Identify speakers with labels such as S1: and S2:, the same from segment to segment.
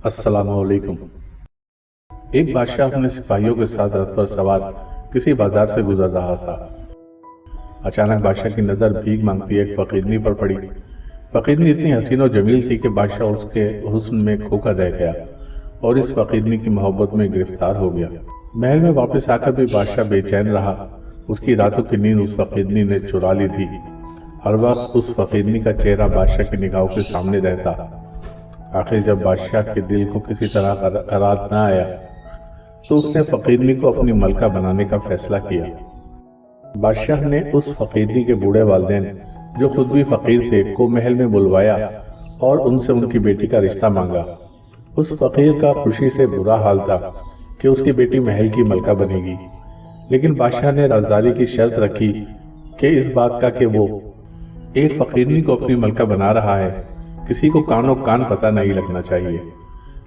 S1: अस्सलाम वालेकुम। एक बादशाह अपने सिपाहियों के साथ रथ पर सवार किसी बाजार से गुजर रहा था। अचानक बादशाह की नज़र भीख मांगती एक फकीरनी पर पड़ी। फकीरनी इतनी हसीन और जमील थी कि बादशाह उसके हुस्न में खोकर रह गया और इस फकीरनी की मोहब्बत में गिरफ्तार हो गया। महल में वापस आकर भी बादशाह बेचैन रहा। उसकी रातों की नींद उस फकीरनी ने चुरा ली थी। हर वक्त उस फकीरनी का चेहरा बादशाह की निगाहों के सामने रहता। आखिर जब बादशाह के दिल को किसी तरह करार न आया तो उसने फकीरनी को अपनी मलका बनाने का फैसला किया। बादशाह ने उस फकीरनी के बूढ़े वालिदैन, जो खुद भी फकीर थे, को महल में बुलवाया और उनसे उनकी बेटी का रिश्ता मांगा। उस फकीर का खुशी से बुरा हाल था कि उसकी बेटी महल की मलका बनेगी, लेकिन बादशाह ने राजदारी की शर्त रखी कि इस बात का कि वो एक फकीरनी को अपनी मलका बना रहा है, किसी को कानों कान पता नहीं लगना चाहिए।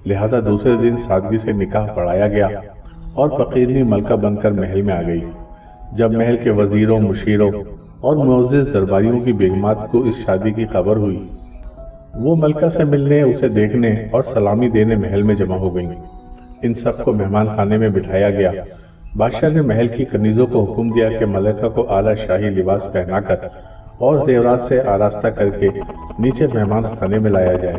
S1: लिहाजा दूसरे दिन सादगी से निकाह पढ़ाया गया और फकीरनी मलका बनकर महल में आ गई। जब महल के वजीरों, मुशीरों और मुअज्जिज दरबारियों की बेगमात को इस शादी की खबर हुई, वो मलका से मिलने, उसे देखने और सलामी देने महल में जमा हो गईं। इन सबको मेहमान खाने में बिठाया गया। बादशाह ने महल की कनीजों को हुक्म दिया कि मलका को आला शाही लिबास पहनाकर और जेवरात से आरास्ता करके नीचे मेहमान खाने में लाया जाए।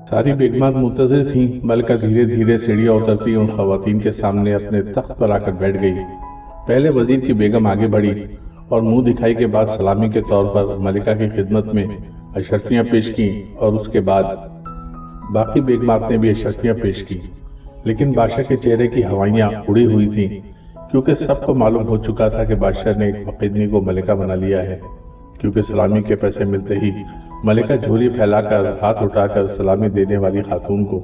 S1: सारी बेगमात मुंतज़िर थीं। मलका धीरे धीरे सीढ़ियाँ उतरती उन खवातीन के सामने अपने तख्त पर आकर बैठ गई। पहले वजीर की बेगम आगे बढ़ी और मुंह दिखाई के बाद सलामी के तौर पर मलिका की खिदमत में अशरफियाँ पेश की और उसके बाद बाकी बेगमात ने भी अशरफियाँ पेश की। लेकिन बादशाह के चेहरे की हवाइयाँ उड़ी हुई थीं, क्योंकि सबको मालूम हो चुका था कि बादशाह ने एक फकीरनी को मलिका बना लिया है। क्योंकि सलामी के पैसे मिलते ही मलिका झोली फैलाकर, हाथ उठाकर सलामी देने वाली खातून को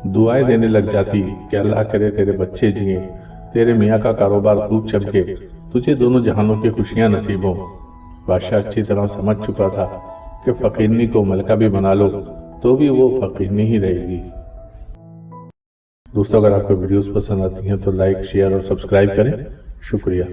S1: दुआएं देने लग जाती कि अल्लाह करे तेरे बच्चे जिए, तेरे मियाँ का कारोबार खूब चमके, तुझे दोनों जहानों की खुशियाँ नसीब हो। बादशाह अच्छी तरह समझ चुका था कि फकीरनी को मलका भी बना लो तो भी वो फकीरनी ही रहेगी। दोस्तों, अगर आपको वीडियोस पसंद आती हैं तो लाइक, शेयर और सब्सक्राइब करें। शुक्रिया।